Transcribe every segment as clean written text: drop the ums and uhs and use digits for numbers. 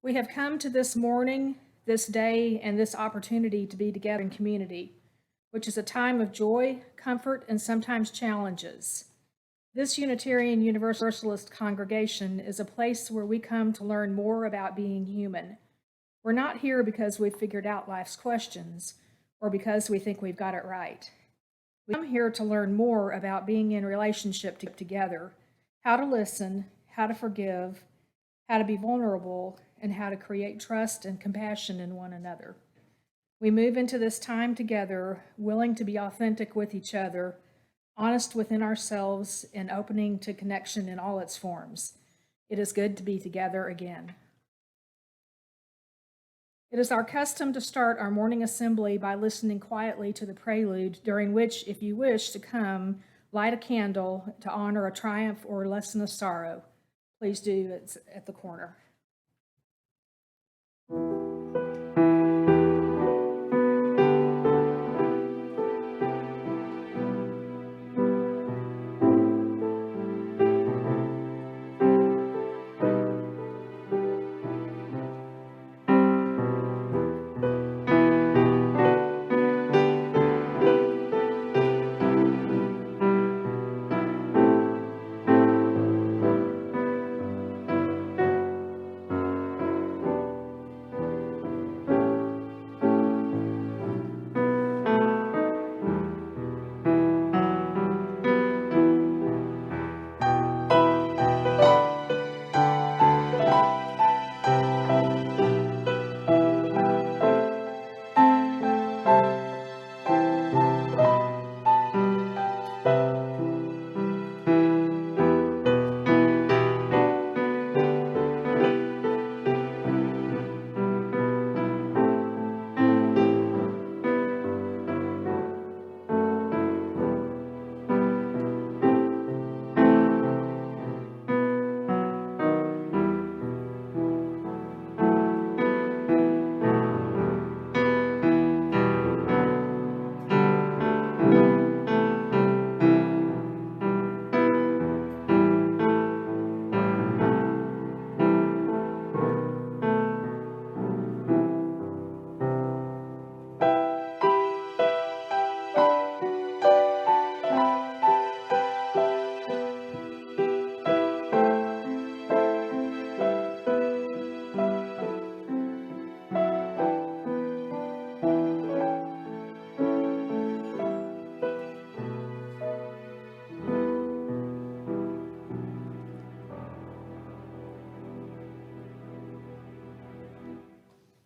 We have come to this morning, this day, and this opportunity to be together in community, which is a time of joy, comfort, and sometimes challenges. This Unitarian Universalist congregation is a place where we come to learn more about being human. We're not here because we've figured out life's questions or because we think we've got it right. We come here to learn more about being in relationship together, how to listen, how to forgive, how to be vulnerable, and how to create trust and compassion in one another. We move into this time together, willing to be authentic with each other, honest within ourselves, and opening to connection in all its forms. It is good to be together again. It is our custom to start our morning assembly by listening quietly to the prelude, during which, if you wish to come, light a candle to honor a triumph or a lesson of sorrow. Please do, it's at the corner.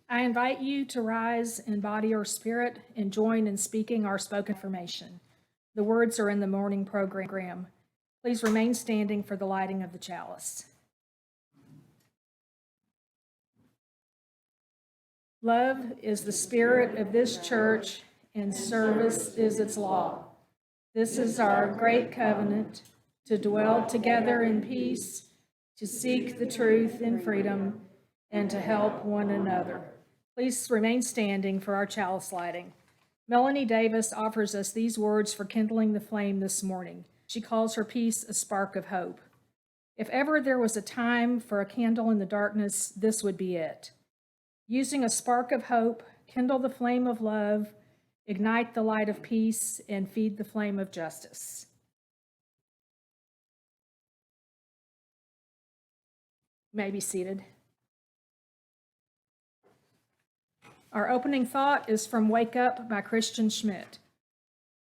I invite you to rise in body or spirit and join in speaking our spoken affirmation. The words are in the morning program. Please remain standing for the lighting of the chalice. Love is the spirit of this church, and service is its law. This is our great covenant, to dwell together in peace, to seek the truth in freedom, and to help one another. Please remain standing for our chalice lighting. Melanie Davis offers us these words for kindling the flame this morning. She calls her piece a spark of hope. If ever there was a time for a candle in the darkness, this would be it. Using a spark of hope, kindle the flame of love, ignite the light of peace, and feed the flame of justice. You may be seated. Our opening thought is from Wake Up by Christian Schmidt.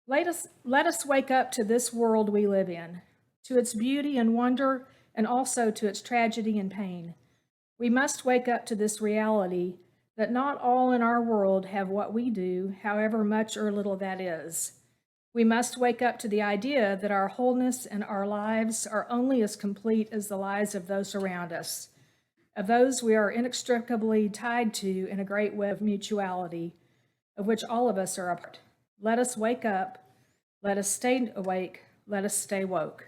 Let us wake up to this world we live in, to its beauty and wonder, and also to its tragedy and pain. We must wake up to this reality that not all in our world have what we do, however much or little that is. We must wake up to the idea that our wholeness and our lives are only as complete as the lives of those around us, of those we are inextricably tied to in a great web of mutuality, of which all of us are a part. Let us wake up. Let us stay awake. Let us stay woke.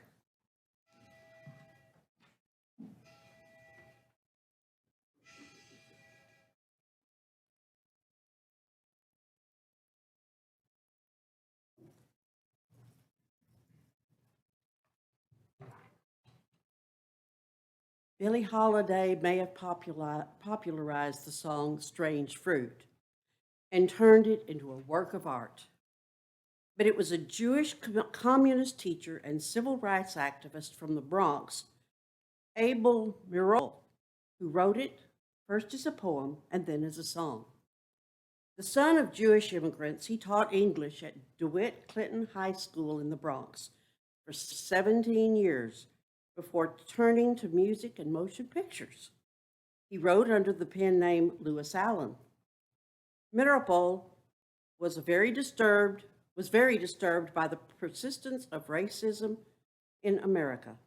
Billie Holiday may have popularized the song Strange Fruit and turned it into a work of art. But it was a Jewish communist teacher and civil rights activist from the Bronx, Abel Mirol, who wrote it first as a poem and then as a song. The son of Jewish immigrants, he taught English at DeWitt Clinton High School in the Bronx for 17 years before turning to music and motion pictures. He wrote under the pen name Lewis Allen. Meeropol was very disturbed by the persistence of racism in America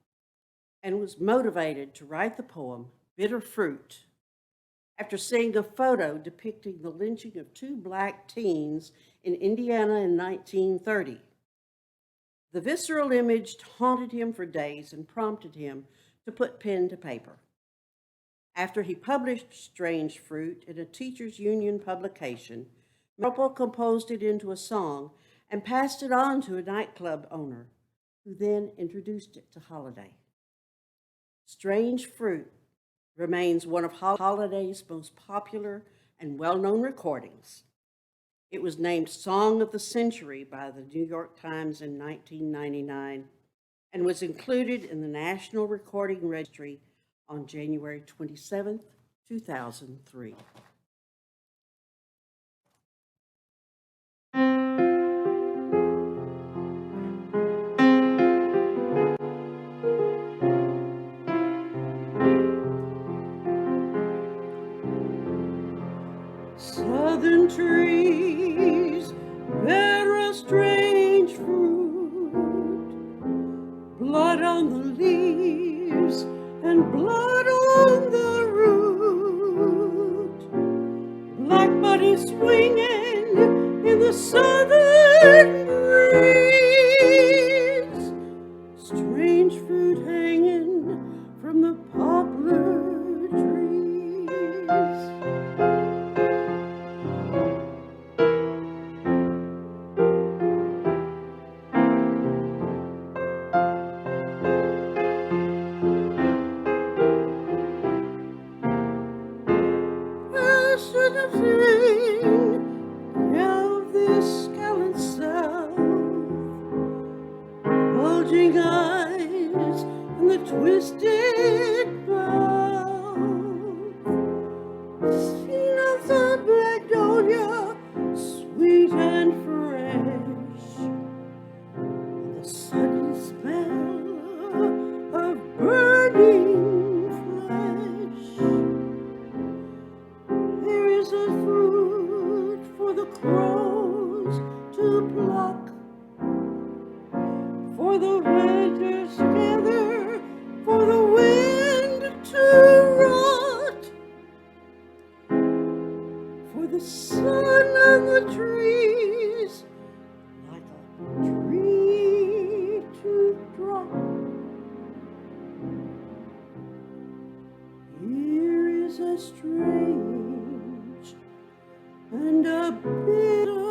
and was motivated to write the poem Bitter Fruit after seeing a photo depicting the lynching of 2 Black teens in Indiana in 1930. The visceral image haunted him for days and prompted him to put pen to paper. After he published Strange Fruit in a teachers' union publication, Meeropol composed it into a song and passed it on to a nightclub owner, who then introduced it to Holiday. Strange Fruit remains one of Holiday's most popular and well-known recordings. It was named Song of the Century by the New York Times in 1999 and was included in the National Recording Registry on January 27, 2003. Southern trees bear a strange fruit, blood on the leaves and blood on the root, black bodies swinging in the southern breeze, strange fruit hanging from the poplar trees. Bulging eyes and the twisted mouth, seen of the magnolia, sweet and fresh, and the sudden smell of burning flesh. There is a fruit for the crows to pluck, for the winters gather, for the wind to rot, for the sun and the trees, like a tree to drop. Here is a strange and a bitter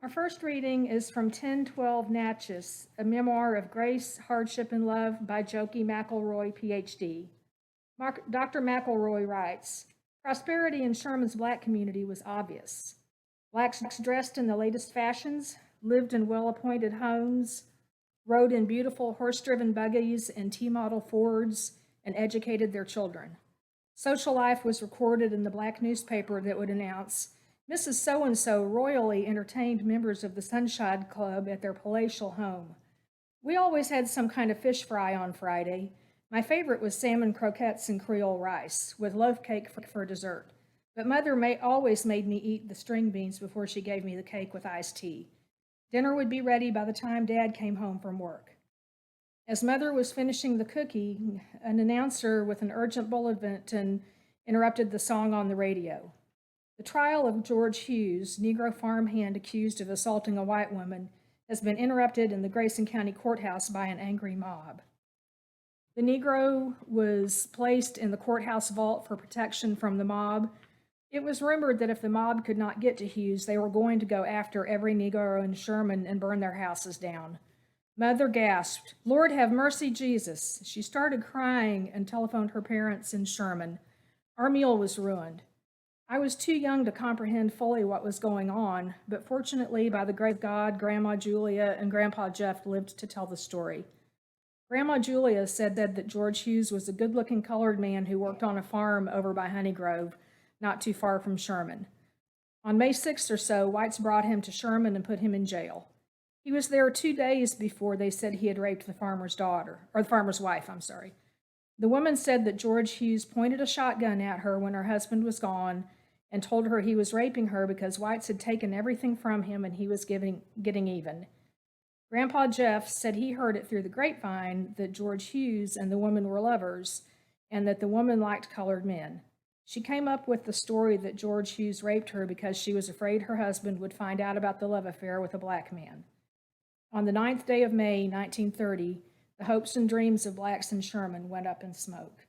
Our first reading is from 1012 Natchez, a memoir of grace, hardship, and love by Jokie McElroy, Ph.D. Dr. McElroy writes, prosperity in Sherman's Black community was obvious. Blacks dressed in the latest fashions, lived in well-appointed homes, rode in beautiful horse-driven buggies and T-model Fords, and educated their children. Social life was recorded in the Black newspaper that would announce, Mrs. So-and-so royally entertained members of the Sunshine Club at their palatial home. We always had some kind of fish fry on Friday. My favorite was salmon croquettes and Creole rice, with loaf cake for dessert. But Mother always made me eat the string beans before she gave me the cake with iced tea. Dinner would be ready by the time Dad came home from work. As Mother was finishing the cookie, an announcer with an urgent bulletin interrupted the song on the radio. The trial of George Hughes, Negro farmhand accused of assaulting a white woman, has been interrupted in the Grayson County Courthouse by an angry mob. The Negro was placed in the courthouse vault for protection from the mob. It was rumored that if the mob could not get to Hughes, they were going to go after every Negro in Sherman and burn their houses down. Mother gasped, "Lord have mercy, Jesus." She started crying and telephoned her parents in Sherman. Our meal was ruined. I was too young to comprehend fully what was going on, but fortunately, by the grace of God, Grandma Julia and Grandpa Jeff lived to tell the story. Grandma Julia said that George Hughes was a good-looking colored man who worked on a farm over by Honey Grove, not too far from Sherman. On May 6th or so, whites brought him to Sherman and put him in jail. He was there 2 days before they said he had raped the farmer's wife. The woman said that George Hughes pointed a shotgun at her when her husband was gone and told her he was raping her because whites had taken everything from him and he was getting even. Grandpa Jeff said he heard it through the grapevine that George Hughes and the woman were lovers and that the woman liked colored men. She came up with the story that George Hughes raped her because she was afraid her husband would find out about the love affair with a black man. On the 9th day of May, 1930, the hopes and dreams of blacks in Sherman went up in smoke.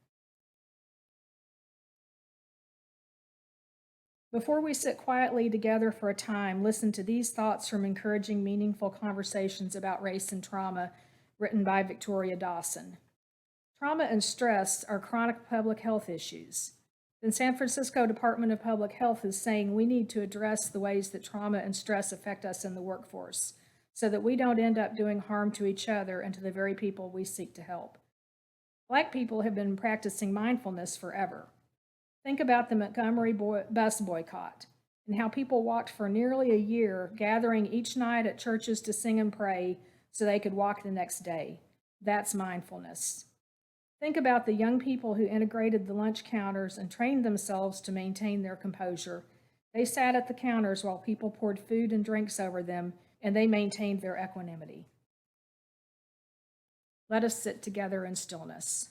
Before we sit quietly together for a time, listen to these thoughts from encouraging, meaningful conversations about race and trauma written by Victoria Dawson. Trauma and stress are chronic public health issues. The San Francisco Department of Public Health is saying we need to address the ways that trauma and stress affect us in the workforce so that we don't end up doing harm to each other and to the very people we seek to help. Black people have been practicing mindfulness forever. Think about the Montgomery bus boycott and how people walked for nearly a year, gathering each night at churches to sing and pray so they could walk the next day. That's mindfulness. Think about the young people who integrated the lunch counters and trained themselves to maintain their composure. They sat at the counters while people poured food and drinks over them, and they maintained their equanimity. Let us sit together in stillness.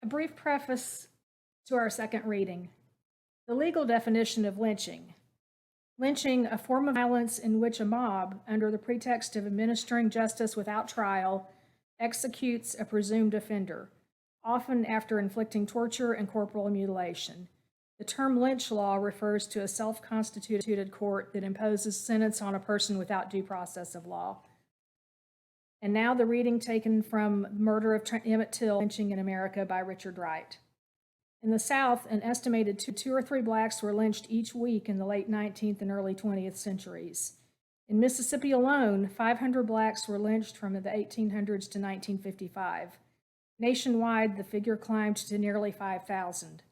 A brief preface to our second reading. The legal definition of lynching. Lynching, a form of violence in which a mob, under the pretext of administering justice without trial, executes a presumed offender, often after inflicting torture and corporal mutilation. The term lynch law refers to a self-constituted court that imposes sentence on a person without due process of law. And now the reading taken from Murder of Emmett Till, Lynching in America by Richard Wright. In the South, an estimated two or three blacks were lynched each week in the late 19th and early 20th centuries. In Mississippi alone, 500 blacks were lynched from the 1800s to 1955. Nationwide, the figure climbed to nearly 5,000.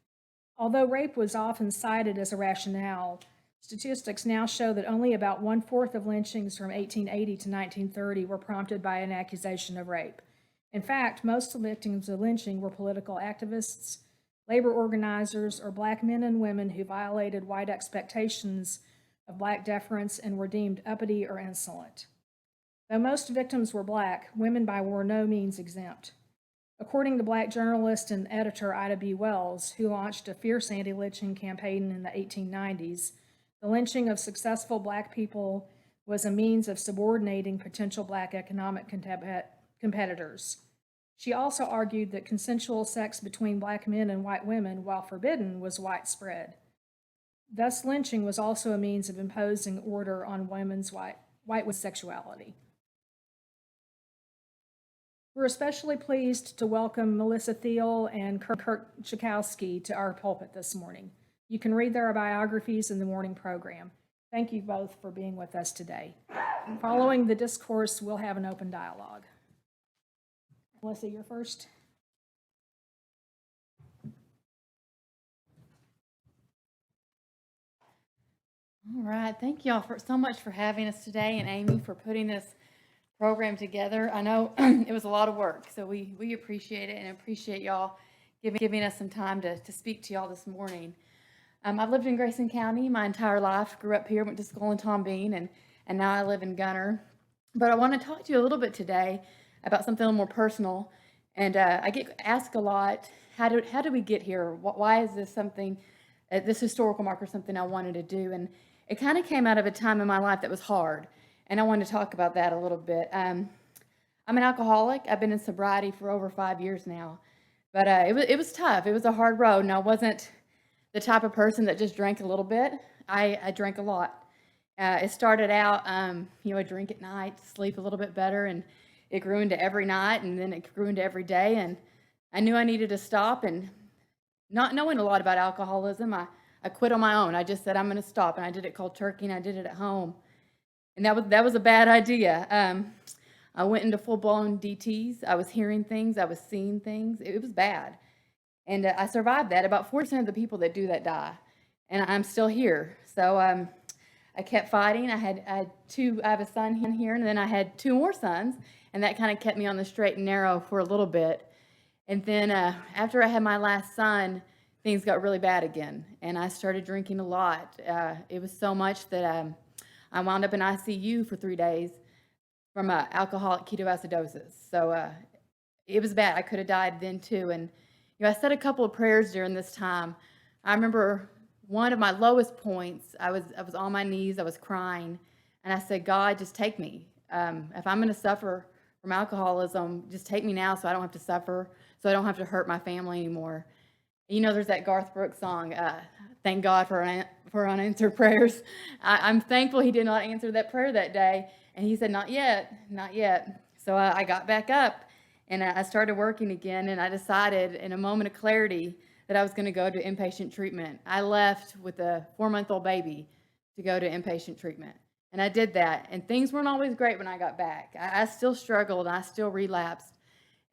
Although rape was often cited as a rationale, statistics now show that only about one-fourth of lynchings from 1880 to 1930 were prompted by an accusation of rape. In fact, most victims of lynching were political activists, labor organizers, or black men and women who violated white expectations of black deference and were deemed uppity or insolent. Though most victims were black, women were no means exempt. According to black journalist and editor Ida B. Wells, who launched a fierce anti-lynching campaign in the 1890s, the lynching of successful black people was a means of subordinating potential black economic competitors. She also argued that consensual sex between black men and white women, while forbidden, was widespread. Thus, lynching was also a means of imposing order on women's white sexuality. We're especially pleased to welcome Melissa Thiel and Kirk Czakowski to our pulpit this morning. You can read their biographies in the morning program. Thank you both for being with us today. Following the discourse, we'll have an open dialogue. Melissa, you're first. All right, thank y'all so much for having us today, and Amy for putting this program together. I know it was a lot of work, so we appreciate it and appreciate y'all giving us some time to speak to y'all this morning. I've lived in Grayson County my entire life, grew up here, went to school in Tom Bean, and now I live in Gunner. But I want to talk to you a little bit today about something a little more personal. And I get asked a lot, how do we get here? Why is this something, this historical marker, something I wanted to do? And it kind of came out of a time in my life that was hard. And I wanted to talk about that a little bit. I'm an alcoholic. I've been in sobriety for over 5 years now. But it was tough. It was a hard road. And I wasn't the type of person that just drank a little bit. I drank a lot. It started out, I drink at night, sleep a little bit better, and it grew into every night, and then it grew into every day, and I knew I needed to stop, and not knowing a lot about alcoholism, I quit on my own. I just said, I'm going to stop, and I did it cold turkey, and I did it at home, and that was a bad idea. I went into full-blown DTs. I was hearing things. I was seeing things. It was bad, and I survived that. About 40% of the people that do that die, and I'm still here, so I kept fighting. I have a son here, and then I had 2 more sons, and that kind of kept me on the straight and narrow for a little bit. And then after I had my last son, things got really bad again, and I started drinking a lot. It was so much that I wound up in ICU for 3 days from alcoholic ketoacidosis. So it was bad. I could have died then too. And I said a couple of prayers during this time. I remember one of my lowest points, I was on my knees, I was crying, and I said, God, just take me. If I'm going to suffer from alcoholism, just take me now so I don't have to suffer, so I don't have to hurt my family anymore. There's that Garth Brooks song, thank God for unanswered prayers. I'm thankful he did not answer that prayer that day, and he said, not yet, not yet. So I got back up, and I started working again, and I decided in a moment of clarity that I was going to go to inpatient treatment. I left with a 4-month-old baby to go to inpatient treatment. And I did that. And things weren't always great when I got back. I still struggled. I still relapsed.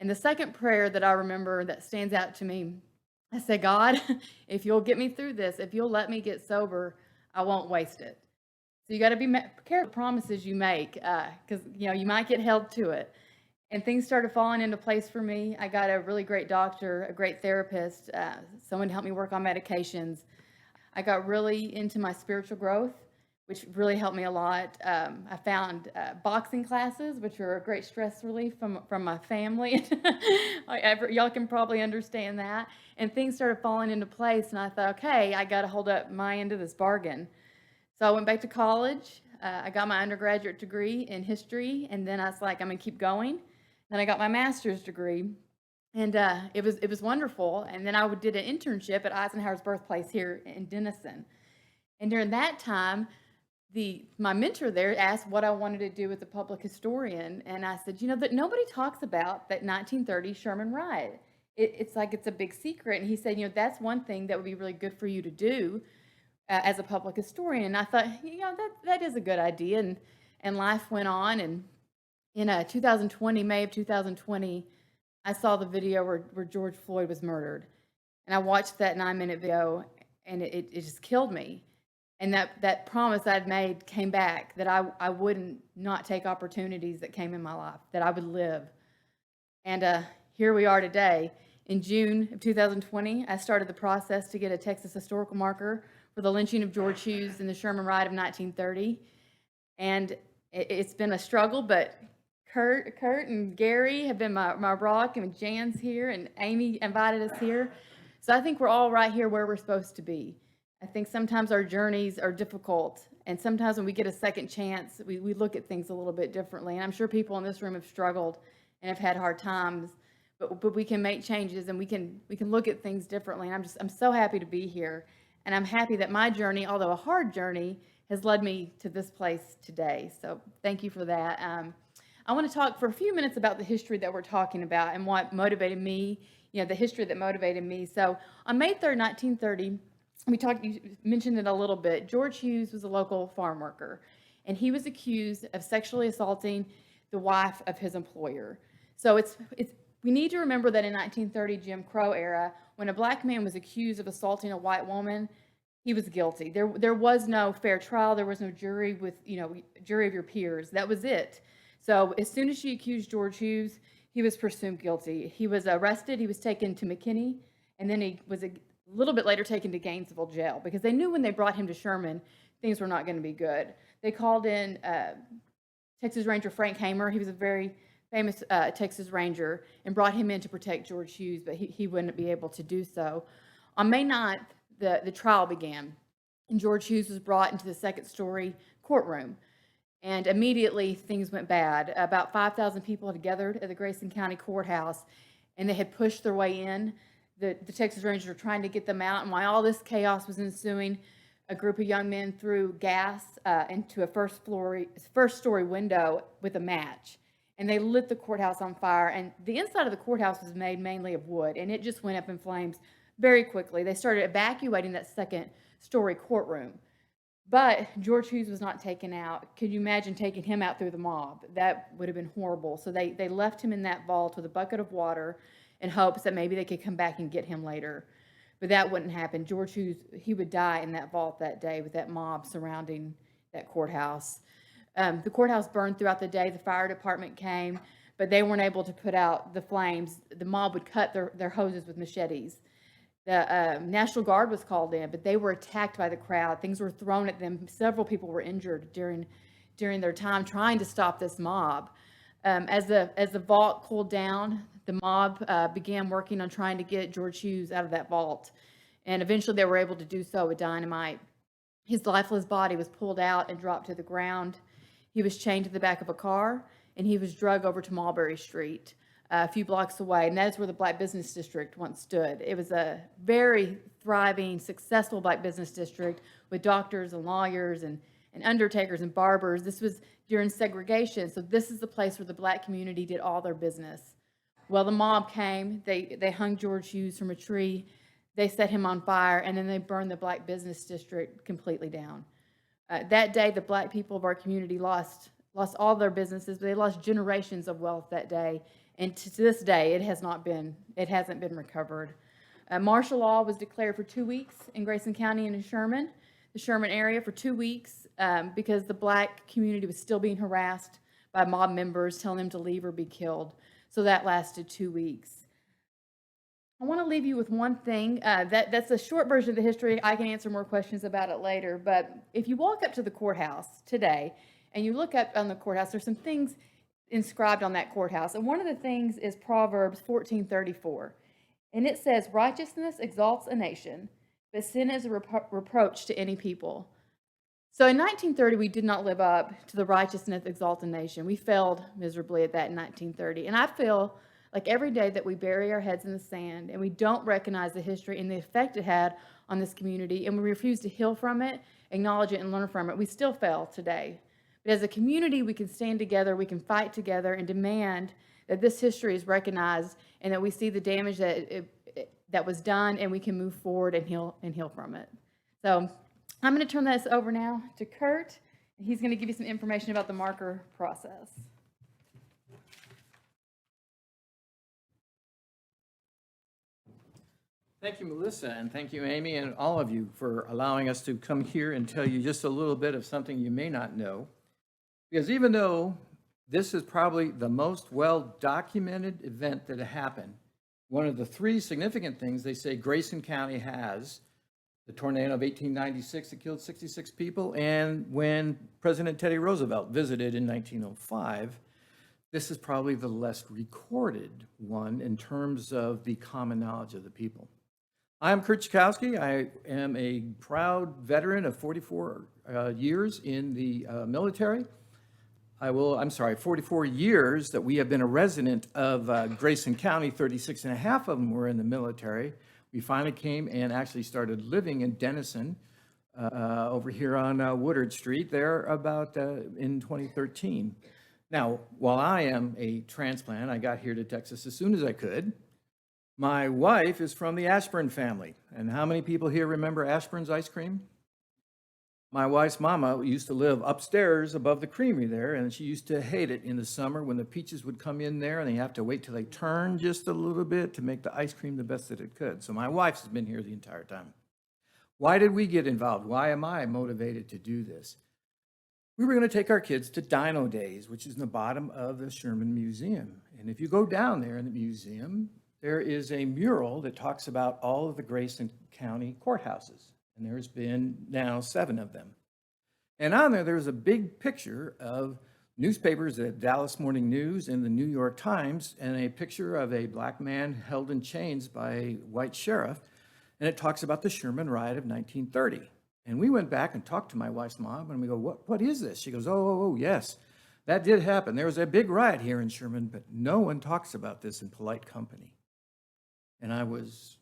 And the second prayer that I remember that stands out to me, I said, God, if you'll get me through this, if you'll let me get sober, I won't waste it. So you got to be careful with promises you make because, you might get held to it. And things started falling into place for me. I got a really great doctor, a great therapist, someone to help me work on medications. I got really into my spiritual growth, which really helped me a lot. I found boxing classes, which are a great stress relief from my family. Y'all can probably understand that. And things started falling into place, and I thought, okay, I got to hold up my end of this bargain. So I went back to college. I got my undergraduate degree in history, and then I was like, I'm going to keep going. Then I got my master's degree, and it was wonderful. And then I did an internship at Eisenhower's birthplace here in Denison. And during that time, my mentor there asked what I wanted to do as a public historian, and I said, that nobody talks about that 1930 Sherman Riot. it's like it's a big secret. And he said, that's one thing that would be really good for you to do as a public historian. And I thought, that is a good idea. And life went on. And in 2020, May of 2020, I saw the video where George Floyd was murdered. And I watched that 9-minute video, and it just killed me. And that promise I'd made came back, that I wouldn't not take opportunities that came in my life, that I would live. And here we are today. In June of 2020, I started the process to get a Texas historical marker for the lynching of George Hughes in the Sherman Riot of 1930. And it's been a struggle, but Kurt and Gary have been my rock, and Jan's here, and Amy invited us here. So I think we're all right here where we're supposed to be. I think sometimes our journeys are difficult, and sometimes when we get a second chance, we look at things a little bit differently. And I'm sure people in this room have struggled and have had hard times, but we can make changes, and we can look at things differently. And I'm so happy to be here, and I'm happy that my journey, although a hard journey, has led me to this place today. So thank you for that. I want to talk for a few minutes about the history that we're talking about and what motivated me, the history that motivated me. So on May 3rd, 1930, you mentioned it a little bit. George Hughes was a local farm worker, and he was accused of sexually assaulting the wife of his employer. So we need to remember that in 1930 Jim Crow era, when a black man was accused of assaulting a white woman, he was guilty. There was no fair trial. There was no jury with, jury of your peers. That was it. So as soon as she accused George Hughes, he was presumed guilty. He was arrested. He was taken to McKinney, and then he was a little bit later taken to Gainesville jail, because they knew when they brought him to Sherman, things were not going to be good. They called in Texas Ranger Frank Hamer. He was a very famous Texas Ranger, and brought him in to protect George Hughes, but he wouldn't be able to do so. On May 9th, the trial began, and George Hughes was brought into the second-story courtroom. And immediately things went bad. About 5,000 people had gathered at the Grayson County Courthouse, and they had pushed their way in. The Texas Rangers were trying to get them out, and while all this chaos was ensuing, a group of young men threw gas into a first-story window with a match, and they lit the courthouse on fire. And the inside of the courthouse was made mainly of wood, and it just went up in flames very quickly. They started evacuating that second-story courtroom. But George Hughes was not taken out. Could you imagine taking him out through the mob? That would have been horrible. So they left him in that vault with a bucket of water in hopes that maybe they could come back and get him later. But that wouldn't happen. George Hughes, he would die in that vault that day with that mob surrounding that courthouse. The courthouse burned throughout the day. The fire department came, but they weren't able to put out the flames. The mob would cut their hoses with machetes. The National Guard was called in, but they were attacked by the crowd. Things were thrown at them. Several people were injured during their time trying to stop this mob. As the vault cooled down, the mob began working on trying to get George Hughes out of that vault. And eventually they were able to do so with dynamite. His lifeless body was pulled out and dropped to the ground. He was chained to the back of a car, and he was dragged over to Mulberry Street, a few blocks away, and that is where the Black Business District once stood. It was a very thriving, successful Black Business District with doctors and lawyers and undertakers and barbers. This was during segregation, so this is the place where the Black community did all their business. Well, the mob came. They hung George Hughes from a tree. They set him on fire, and then they burned the Black Business District completely down. That day, the Black people of our community lost all their businesses, but they lost generations of wealth that day. And to this day, it hasn't been recovered. Martial law was declared for 2 weeks in Grayson County and in the Sherman area for 2 weeks, because the Black community was still being harassed by mob members telling them to leave or be killed. So that lasted 2 weeks. I want to leave you with one thing. That's a short version of the history. I can answer more questions about it later. But if you walk up to the courthouse today and you look up on the courthouse, there's some things inscribed on that courthouse. And one of the things is Proverbs 14:34. And it says, "Righteousness exalts a nation, but sin is a reproach to any people." So in 1930, we did not live up to the righteousness exalt a nation. We failed miserably at that in 1930. And I feel like every day that we bury our heads in the sand and we don't recognize the history and the effect it had on this community, and we refuse to heal from it, acknowledge it, and learn from it, we still fail today. But as a community, we can stand together, we can fight together, and demand that this history is recognized and that we see the damage that was done, and we can move forward and heal from it. So I'm going to turn this over now to Kurt, and he's going to give you some information about the marker process. Thank you, Melissa, and thank you, Amy, and all of you for allowing us to come here and tell you just a little bit of something you may not know. Because even though this is probably the most well-documented event that happened, one of the three significant things they say Grayson County has, the tornado of 1896 that killed 66 people, and when President Teddy Roosevelt visited in 1905, this is probably the less recorded one in terms of the common knowledge of the people. I'm Kirk Czakowski. I am a proud veteran of 44 years in the military. 44 years that we have been a resident of Grayson County. 36 and a half of them were in the military. We finally came and actually started living in Denison over here on Woodard Street there about in 2013. Now, while I am a transplant, I got here to Texas as soon as I could. My wife is from the Ashburn family. And how many people here remember Ashburn's ice cream? My wife's mama used to live upstairs above the creamery there, and she used to hate it in the summer when the peaches would come in there and they have to wait till they turn just a little bit to make the ice cream the best that it could. So my wife's been here the entire time. Why did we get involved? Why am I motivated to do this? We were going to take our kids to Dino Days, which is in the bottom of the Sherman Museum. And if you go down there in the museum, there is a mural that talks about all of the Grayson County courthouses. And there's been now 7 of them. And on there, there's a big picture of newspapers, the Dallas Morning News and the New York Times, and a picture of a black man held in chains by a white sheriff. And it talks about the Sherman Riot of 1930. And we went back and talked to my wife's mom, and we go, what is this? She goes, oh, yes, that did happen. There was a big riot here in Sherman, but no one talks about this in polite company. And I was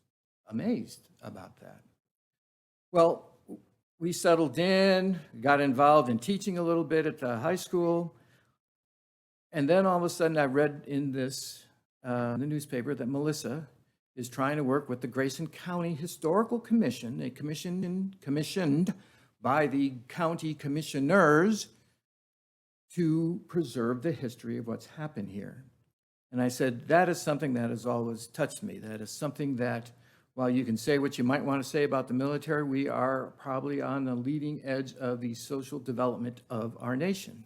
amazed about that. Well, we settled in, got involved in teaching a little bit at the high school. And then all of a sudden I read in this, the newspaper that Melissa is trying to work with the Grayson County Historical Commission, a commission commissioned by the county commissioners to preserve the history of what's happened here. And I said, that is something that has always touched me. That is something that, while you can say what you might want to say about the military, we are probably on the leading edge of the social development of our nation.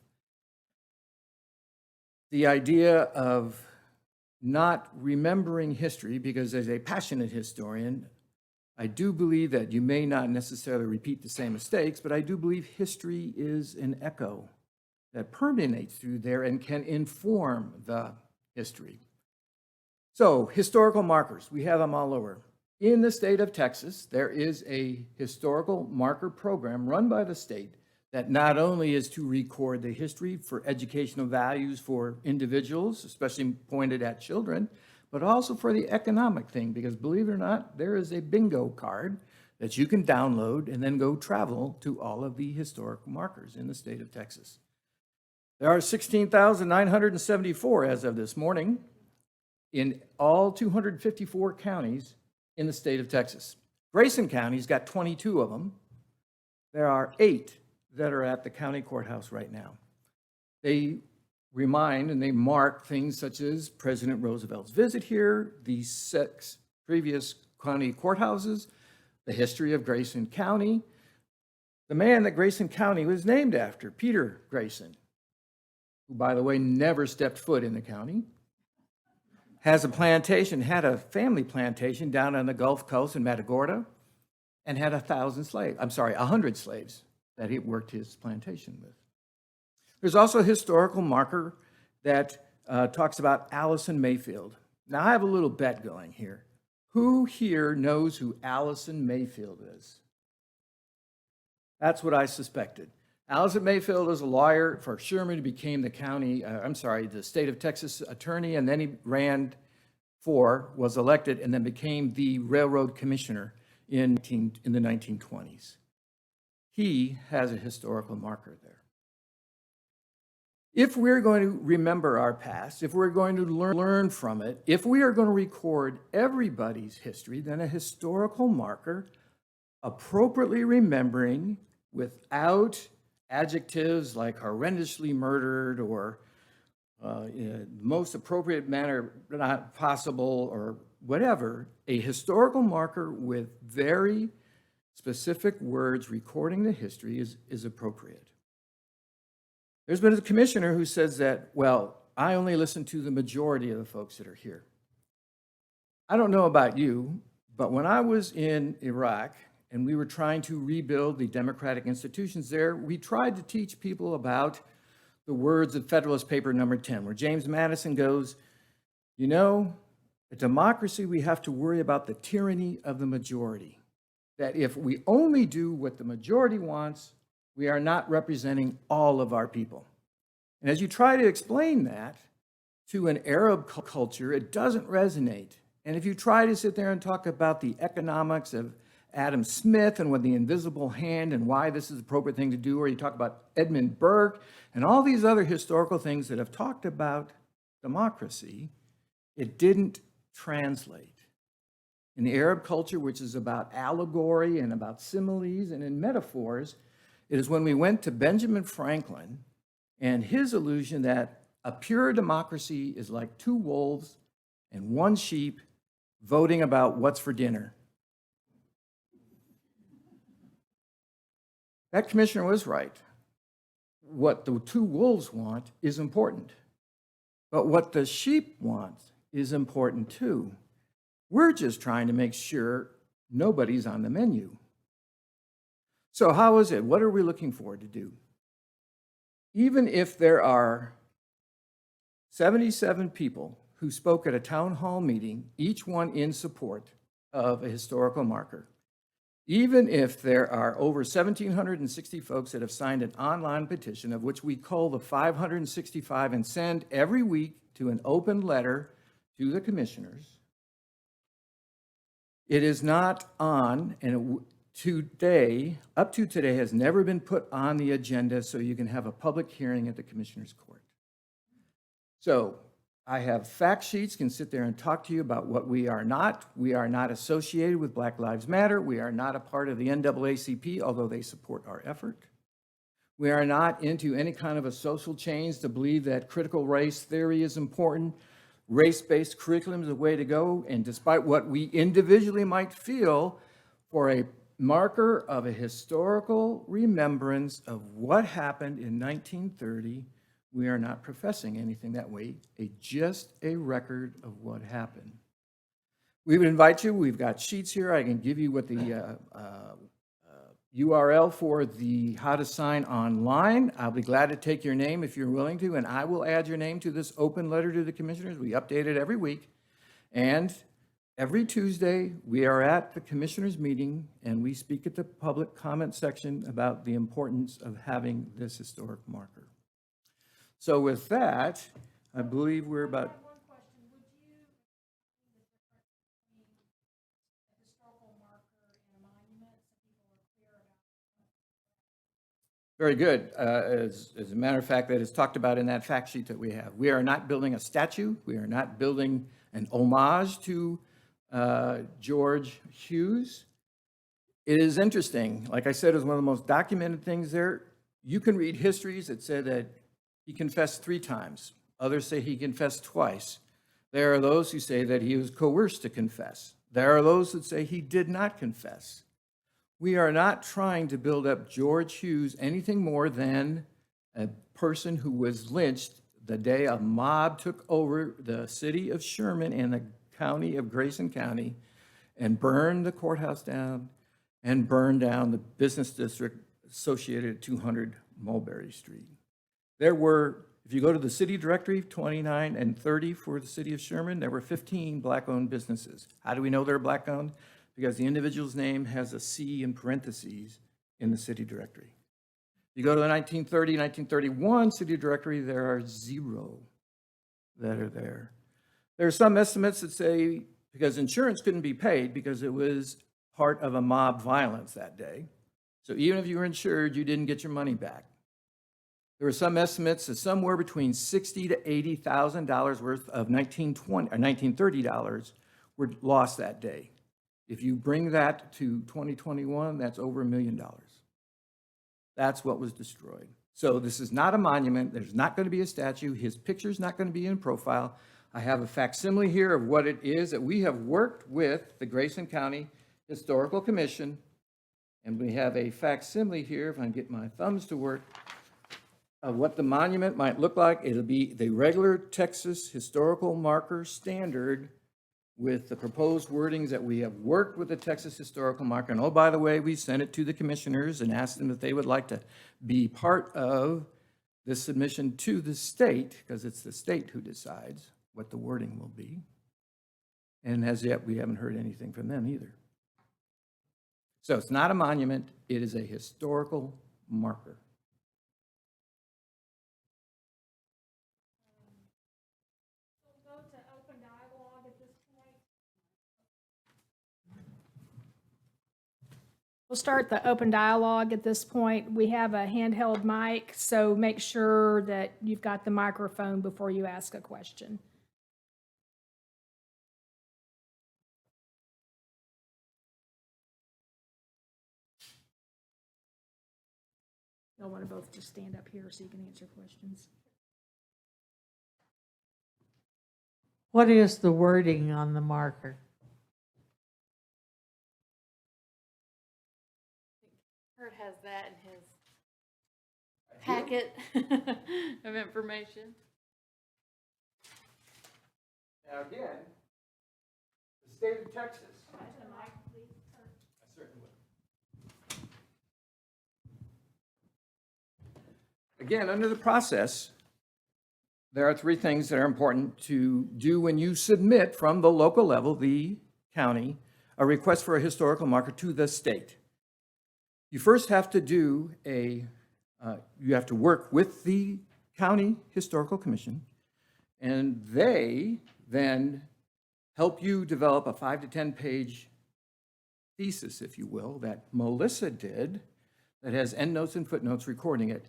The idea of not remembering history, because as a passionate historian, I do believe that you may not necessarily repeat the same mistakes, but I do believe history is an echo that permeates through there and can inform the history. So, historical markers, we have them all over. In the state of Texas, there is a historical marker program run by the state that not only is to record the history for educational values for individuals, especially pointed at children, but also for the economic thing, because believe it or not, there is a bingo card that you can download and then go travel to all of the historic markers in the state of Texas. There are 16,974 as of this morning in all 254 counties in the state of Texas. Grayson County's got 22 of them. There are 8 that are at the county courthouse right now. They remind and they mark things such as President Roosevelt's visit here, the 6 previous county courthouses, the history of Grayson County, the man that Grayson County was named after, Peter Grayson, who, by the way, never stepped foot in the county, has a plantation, had a family plantation down on the Gulf Coast in Matagorda, and had 100 slaves that he worked his plantation with. There's also a historical marker that talks about Allison Mayfield. Now, I have a little bet going here. Who here knows who Allison Mayfield is? That's what I suspected. Allison Mayfield is a lawyer for Sherman. He became the state of Texas attorney, and then he was elected, and then became the railroad commissioner in the 1920s. He has a historical marker there. If we're going to remember our past, if we're going to learn from it, if we are going to record everybody's history, then a historical marker appropriately remembering without adjectives like horrendously murdered or most appropriate manner not possible or whatever, a historical marker with very specific words recording the history is appropriate. There's been a commissioner who says that, well, I only listen to the majority of the folks that are here. I don't know about you, but when I was in Iraq and we were trying to rebuild the democratic institutions there, we tried to teach people about the words of Federalist Paper number 10, where James Madison goes, you know, a democracy, we have to worry about the tyranny of the majority. That if we only do what the majority wants, we are not representing all of our people. And as you try to explain that to an Arab culture, it doesn't resonate. And if you try to sit there and talk about the economics of Adam Smith and what the invisible hand and why this is the appropriate thing to do, or you talk about Edmund Burke and all these other historical things that have talked about democracy, it didn't translate. In the Arab culture, which is about allegory and about similes and in metaphors, it is when we went to Benjamin Franklin and his illusion that a pure democracy is like two wolves and one sheep voting about what's for dinner. That commissioner was right. What the two wolves want is important, but what the sheep want is important too. We're just trying to make sure nobody's on the menu. So how is it? What are we looking for to do? Even if there are 77 people who spoke at a town hall meeting, each one in support of a historical marker, even if there are over 1,760 folks that have signed an online petition, of which we cull the 565 and send every week to an open letter to the commissioners, it is not on, and today, up to today, has never been put on the agenda so you can have a public hearing at the Commissioner's Court. So I have fact sheets, can sit there and talk to you about what we are not. We are not associated with Black Lives Matter. We are not a part of the NAACP, although they support our effort. We are not into any kind of a social change to believe that critical race theory is important. Race-based curriculum is the way to go. And despite what we individually might feel, for a marker of a historical remembrance of what happened in 1930, we are not professing anything that way, just a record of what happened. We would invite you, we've got sheets here, I can give you what the URL for the how to sign online. I'll be glad to take your name if you're willing to, and I will add your name to this open letter to the commissioners. We update it every week. And every Tuesday, we are at the commissioners' meeting, and we speak at the public comment section about the importance of having this historic marker. So with that, I believe we're about... Very good. As a matter of fact, that is talked about in that fact sheet that we have. We are not building a statue. We are not building an homage to George Hughes. It is interesting. Like I said, it was one of the most documented things there. You can read histories that say that he confessed 3 times. Others say he confessed twice. There are those who say that he was coerced to confess. There are those that say he did not confess. We are not trying to build up George Hughes anything more than a person who was lynched the day a mob took over the city of Sherman and the county of Grayson County and burned the courthouse down and burned down the business district associated at 200 Mulberry Street. There were, if you go to the city directory, 29 and 30 for the city of Sherman, there were 15 black-owned businesses. How do we know they're black-owned? Because the individual's name has a C in parentheses in the city directory. You go to the 1930, 1931 city directory, there are 0 that are there. There are some estimates that say, because insurance couldn't be paid because it was part of a mob violence that day. So even if you were insured, you didn't get your money back. There were some estimates that somewhere between $60,000 to $80,000 worth of 1920 or $1930 were lost that day. If you bring that to 2021, that's over $1 million. That's what was destroyed. So this is not a monument. There's not going to be a statue. His picture's not going to be in profile. I have a facsimile here of what it is that we have worked with the Grayson County Historical Commission, and we have a facsimile here, if I can get my thumbs to work, of what the monument might look like. It'll be the regular Texas historical marker standard with the proposed wordings that we have worked with the Texas historical marker. And oh, by the way, we sent it to the commissioners and asked them if they would like to be part of this submission to the state, because it's the state who decides what the wording will be. And as yet, we haven't heard anything from them either. So it's not a monument, it is a historical marker. We'll go to open dialogue at this point. We'll start the open dialogue at this point. We have a handheld mic, so make sure that you've got the microphone before you ask a question. You'll want to both just stand up here so you can answer questions. What is the wording on the marker? Kurt has that in his packet of information. Now again, the state of Texas. I certainly will. Again, under the process, there are three things that are important to do when you submit from the local level, the county, a request for a historical marker to the state. You first have to do you have to work with the County Historical Commission, and they then help you develop a 5 to 10 page thesis, if you will, that Melissa did, that has endnotes and footnotes recording it.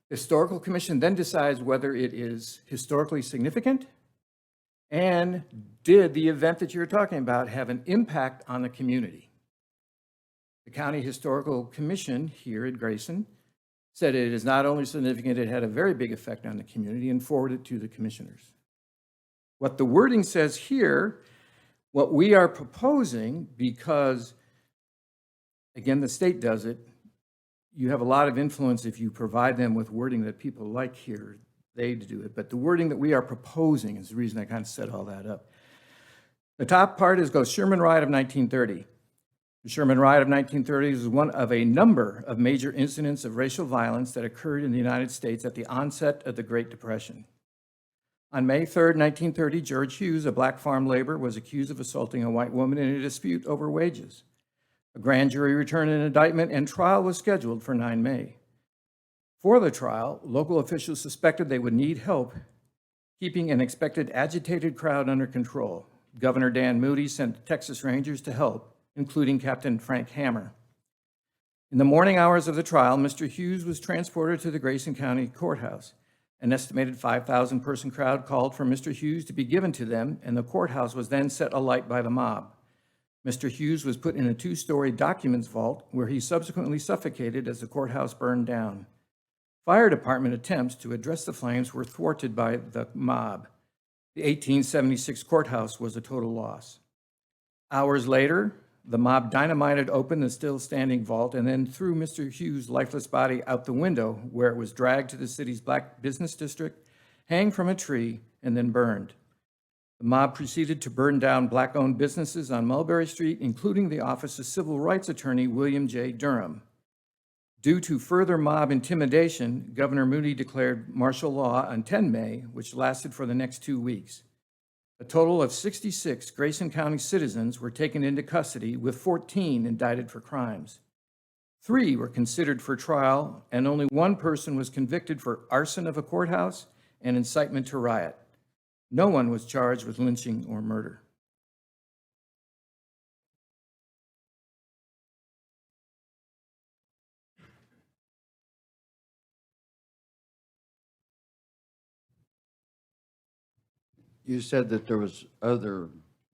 The Historical Commission then decides whether it is historically significant, and did the event that you're talking about have an impact on the community. The County Historical Commission here at Grayson said it is not only significant, it had a very big effect on the community, and forwarded it to the commissioners. What the wording says here, what we are proposing, because, again, the state does it, you have a lot of influence if you provide them with wording that people like here, they do it. But the wording that we are proposing is the reason I kind of set all that up. The top part goes Sherman Riot of 1930. The Sherman Riot of 1930 is one of a number of major incidents of racial violence that occurred in the United States at the onset of the Great Depression. On May 3rd, 1930, George Hughes, a black farm laborer, was accused of assaulting a white woman in a dispute over wages. A grand jury returned an indictment, and trial was scheduled for 9 May. For the trial, local officials suspected they would need help keeping an expected agitated crowd under control. Governor Dan Moody sent Texas Rangers to help, including Captain Frank Hammer. In the morning hours of the trial, Mr. Hughes was transported to the Grayson County Courthouse. An estimated 5,000-person crowd called for Mr. Hughes to be given to them, and the courthouse was then set alight by the mob. Mr. Hughes was put in a 2-story documents vault where he subsequently suffocated as the courthouse burned down. Fire department attempts to address the flames were thwarted by the mob. The 1876 courthouse was a total loss. Hours later, the mob dynamited open the still standing vault and then threw Mr. Hughes' lifeless body out the window, where it was dragged to the city's black business district, hanged from a tree, and then burned. The mob proceeded to burn down black-owned businesses on Mulberry Street, including the office of civil rights attorney William J. Durham. Due to further mob intimidation, Governor Moody declared martial law on 10 May, which lasted for the next 2 weeks. A total of 66 Grayson County citizens were taken into custody, with 14 indicted for crimes. 3 were considered for trial, and only 1 person was convicted for arson of a courthouse and incitement to riot. No one was charged with lynching or murder. You said that there was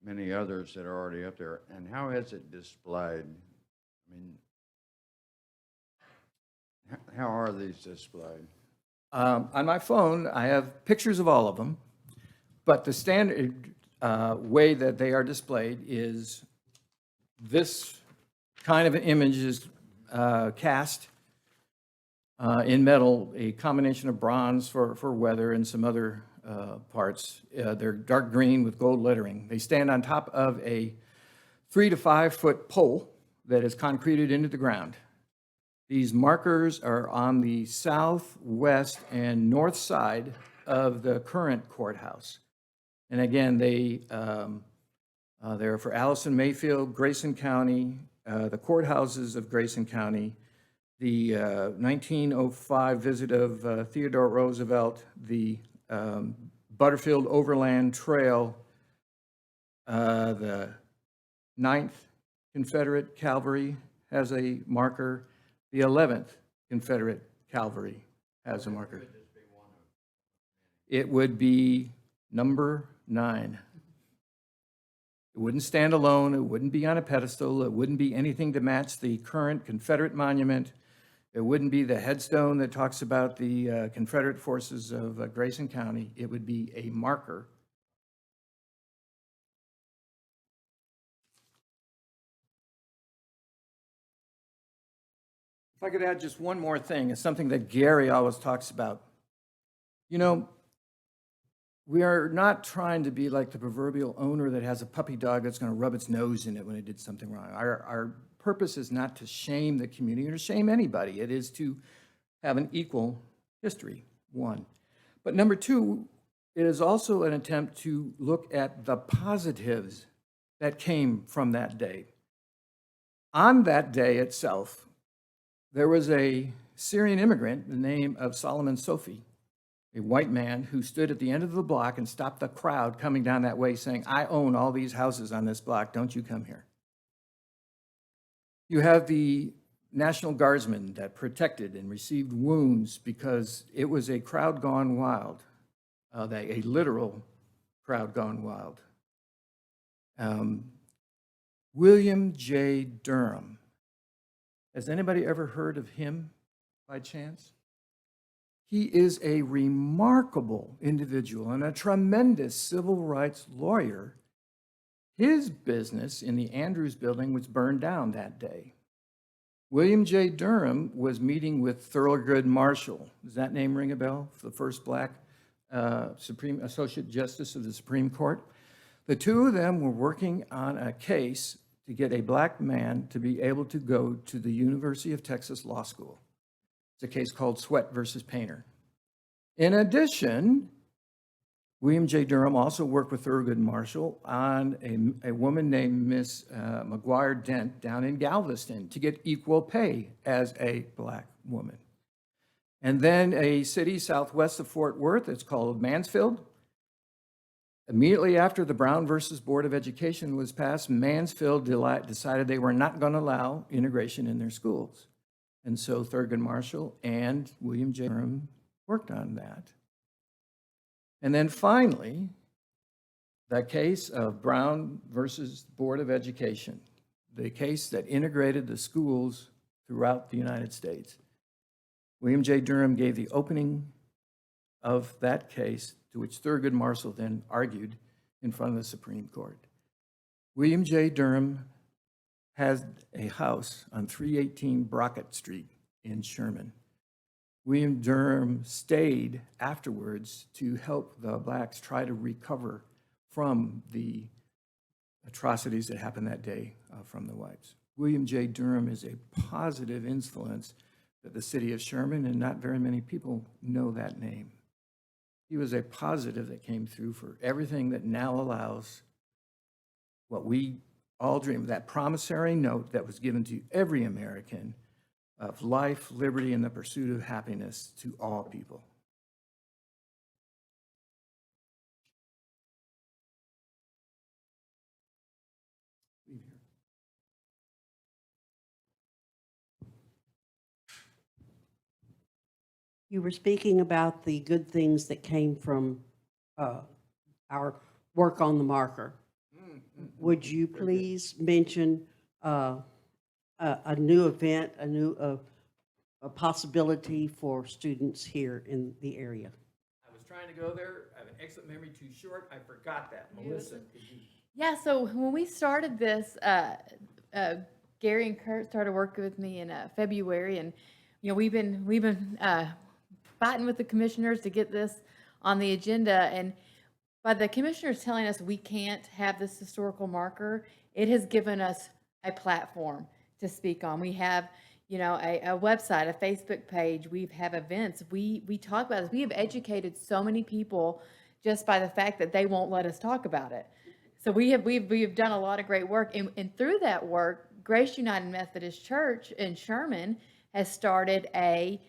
many others that are already up there, and how is it displayed? I mean, how are these displayed? On my phone, I have pictures of all of them, but the standard way that they are displayed is this kind of an image is cast in metal, a combination of bronze for weather and some other parts. They're dark green with gold lettering. They stand on top of a 3 to 5 foot pole that is concreted into the ground. These markers are on the south, west, and north side of the current courthouse. And again, they're for Allison Mayfield, Grayson County, the courthouses of Grayson County, the 1905 visit of Theodore Roosevelt, the Butterfield Overland Trail, the 9th Confederate Cavalry has a marker, the 11th Confederate Cavalry has a marker. It would be number 9. It wouldn't stand alone, it wouldn't be on a pedestal, it wouldn't be anything to match the current Confederate monument. It wouldn't be the headstone that talks about the Confederate forces of Grayson County. It would be a marker. If I could add just one more thing, it's something that Gary always talks about. You know, we are not trying to be like the proverbial owner that has a puppy dog that's going to rub its nose in it when it did something wrong. Our purpose is not to shame the community or to shame anybody. It is to have an equal history, one. But number two, it is also an attempt to look at the positives that came from that day. On that day itself, there was a Syrian immigrant, the name of Solomon Sophie, a white man who stood at the end of the block and stopped the crowd coming down that way saying, "I own all these houses on this block, don't you come here." You have the National Guardsmen that protected and received wounds because it was a crowd gone wild, a literal crowd gone wild. William J. Durham. Has anybody ever heard of him by chance? He is a remarkable individual and a tremendous civil rights lawyer. His business in the Andrews Building was burned down that day. William J. Durham was meeting with Thurgood Marshall. Does that name ring a bell? The first black Supreme Associate Justice of the Supreme Court. The two of them were working on a case to get a black man to be able to go to the University of Texas Law School. It's a case called Sweat versus Painter. In addition, William J. Durham also worked with Thurgood Marshall on a woman named Miss McGuire Dent down in Galveston to get equal pay as a black woman. And then a city southwest of Fort Worth, it's called Mansfield. Immediately after the Brown versus Board of Education was passed, Mansfield decided they were not going to allow integration in their schools. And so Thurgood Marshall and William J. Durham worked on that. And then finally, the case of Brown versus Board of Education, the case that integrated the schools throughout the United States. William J. Durham gave the opening of that case, to which Thurgood Marshall then argued in front of the Supreme Court. William J. Durham has a house on 318 Brockett Street in Sherman. William Durham stayed afterwards to help the blacks try to recover from the atrocities that happened that day from the whites. William J. Durham is a positive influence that the city of Sherman, and not very many people know that name. He was a positive that came through for everything that now allows what we all dream of, that promissory note that was given to every American of life, liberty, and the pursuit of happiness to all people. You were speaking about the good things that came from our work on the marker. Would you please mention a new event, a possibility for students here in the area? I was trying to go there. I have an excellent memory, too short. I forgot that. Melissa, could you? Yeah, so when we started this, Gary and Kurt started working with me in February, and we've been fighting with the commissioners to get this on the agenda. And by the commissioners telling us we can't have this historical marker, it has given us a platform to speak on. We have a website, a Facebook page. We have events. We talk about this. We have educated so many people just by the fact that they won't let us talk about it. So we've done a lot of great work, and through that work, Grace United Methodist Church in Sherman has started a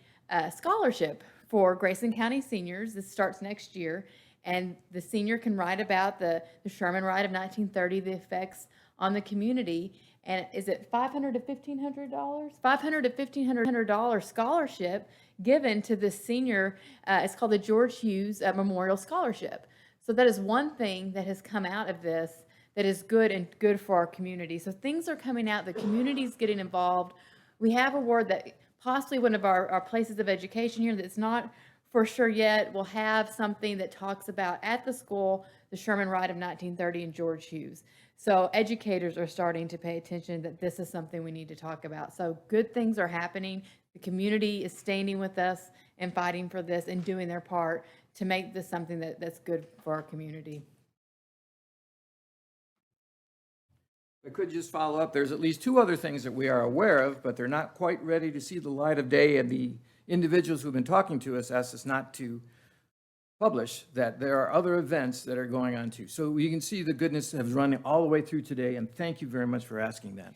scholarship for Grayson County seniors. This starts next year, and the senior can write about the Sherman Riot of 1930, the effects on the community. And is it $500 to $1,500? $500 to $1,500 scholarship given to the senior. It's called the George Hughes Memorial Scholarship. So that is one thing that has come out of this that is good and good for our community. So things are coming out. The community's getting involved. We have a word that possibly one of our places of education here that's not for sure yet will have something that talks about at the school the Sherman Riot of 1930 and George Hughes. So educators are starting to pay attention that this is something we need to talk about. So good things are happening. The community is standing with us and fighting for this and doing their part to make this something that's good for our community. I could just follow up. There's at least two other things that we are aware of, but they're not quite ready to see the light of day, and the individuals who've been talking to us asked us not to publish that there are other events that are going on too. So you can see the goodness has run all the way through today, and thank you very much for asking that.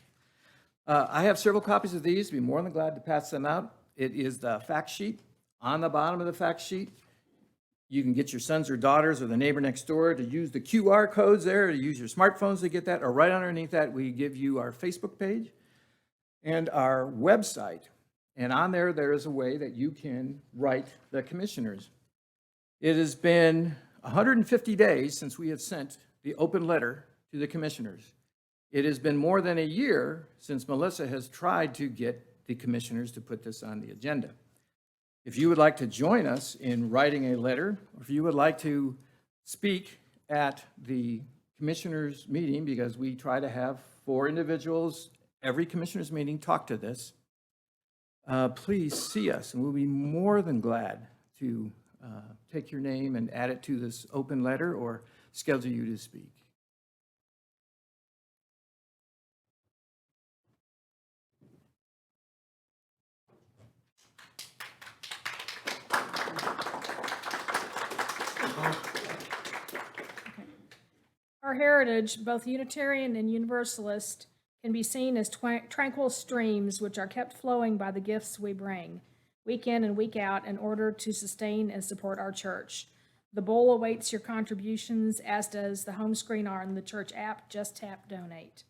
I have several copies of these. Be more than glad to pass them out. It is the fact sheet. On the bottom of the fact sheet, you can get your sons or daughters or the neighbor next door to use the QR codes there, to use your smartphones to get that, or right underneath that, we give you our Facebook page and our website. And on there, there is a way that you can write the commissioners. It has been 150 days since we have sent the open letter to the commissioners. It has been more than a year since Melissa has tried to get the commissioners to put this on the agenda. If you would like to join us in writing a letter, or if you would like to speak at the commissioners' meeting, because we try to have 4 individuals every commissioners' meeting talk to this, please see us, and we'll be more than glad to take your name and add it to this open letter or schedule you to speak. Our heritage, both Unitarian and Universalist, can be seen as tranquil streams which are kept flowing by the gifts we bring, week in and week out, in order to sustain and support our church. The bowl awaits your contributions, as does the home screen on the church app. Just tap donate.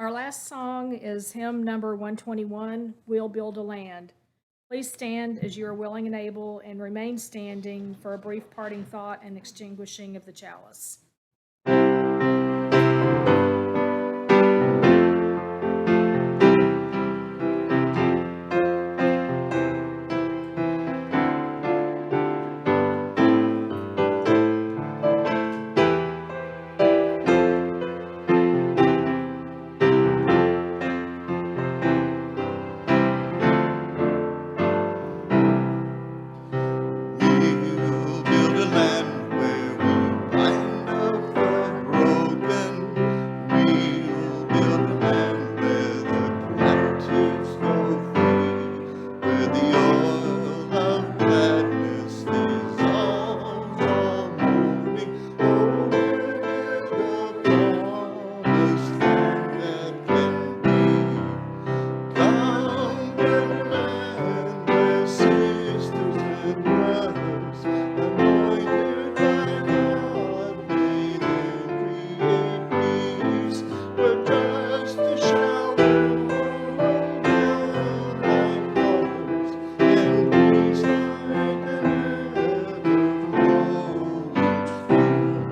Our last song is hymn number 121, We'll Build a Land. Please stand as you are willing and able, and remain standing for a brief parting thought and extinguishing of the chalice. We'll build a land where we bind up the broken. We'll build a land where the captives go free, where the oil of gladness dissolves all mourning. Oh, where the promised land that can be. Come, build a land where sisters and brothers, anointed by God, may then create peace, where justice shall roll down like waters, and peace like an ever-flowing stream.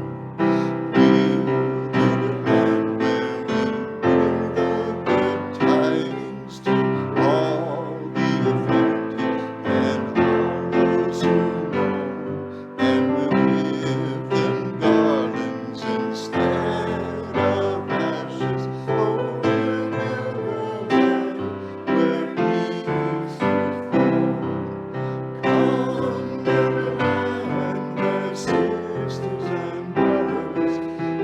We'll build a land where we bring the good tidings to all the afflicted and all those who mourn, and we'll give them garlands instead of ashes. Oh, we'll build a land where peace will fall. Come, build a land where sisters and brothers,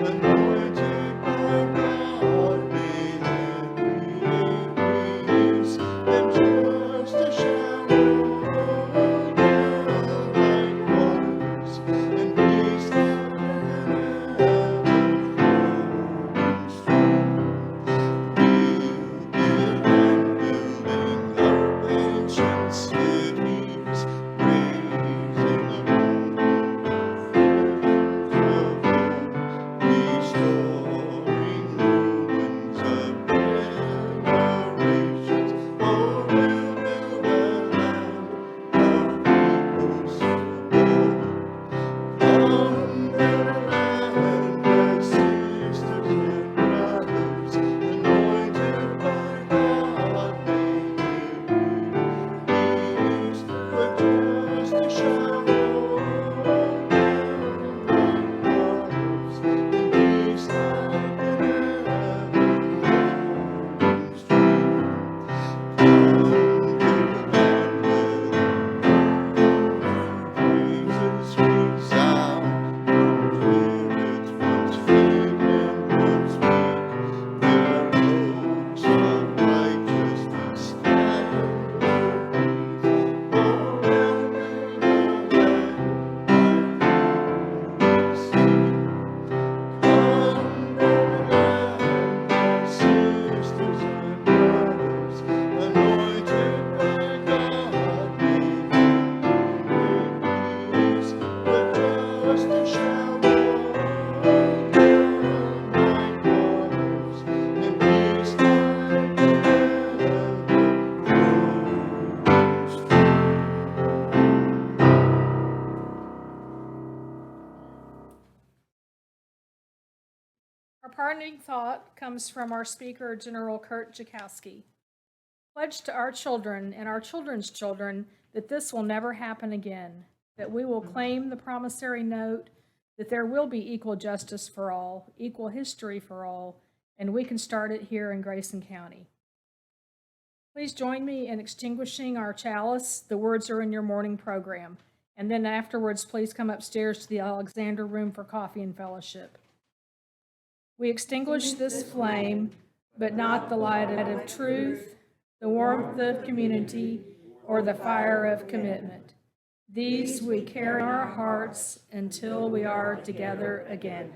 anointed by God, may then create peace, and justice shall roll down like waters, and peace like an ever-flowing stream. We'll build and building up ancient cities, raising a restoring ruins of generations. Oh, we'll build a land of peoples so bold. Come, build a land where sisters and brothers, anointed by God, may live in peace, where justice shall roll down like waters, and peace like an ever-flowing stream. Come, build a land where praises resound from spirits once faint and once weak, where oaks of righteousness stand beneath. Oh, we'll build a land like we see. Come, build a land where sisters and brothers, anointed by God, may then create peace, where justice shall roll down like waters, and peace like an ever-flowing stream. Our parting thought comes from our speaker, General Kirk Czakowski. Pledge to our children and our children's children that this will never happen again, that we will claim the promissory note, that there will be equal justice for all, equal history for all, and we can start it here in Grayson County. Please join me in extinguishing our chalice. The words are in your morning program. And then afterwards, please come upstairs to the Alexander Room for coffee and fellowship. We extinguish this flame, but not the light of truth, the warmth of community, or the fire of commitment. These we carry in our hearts until we are together again.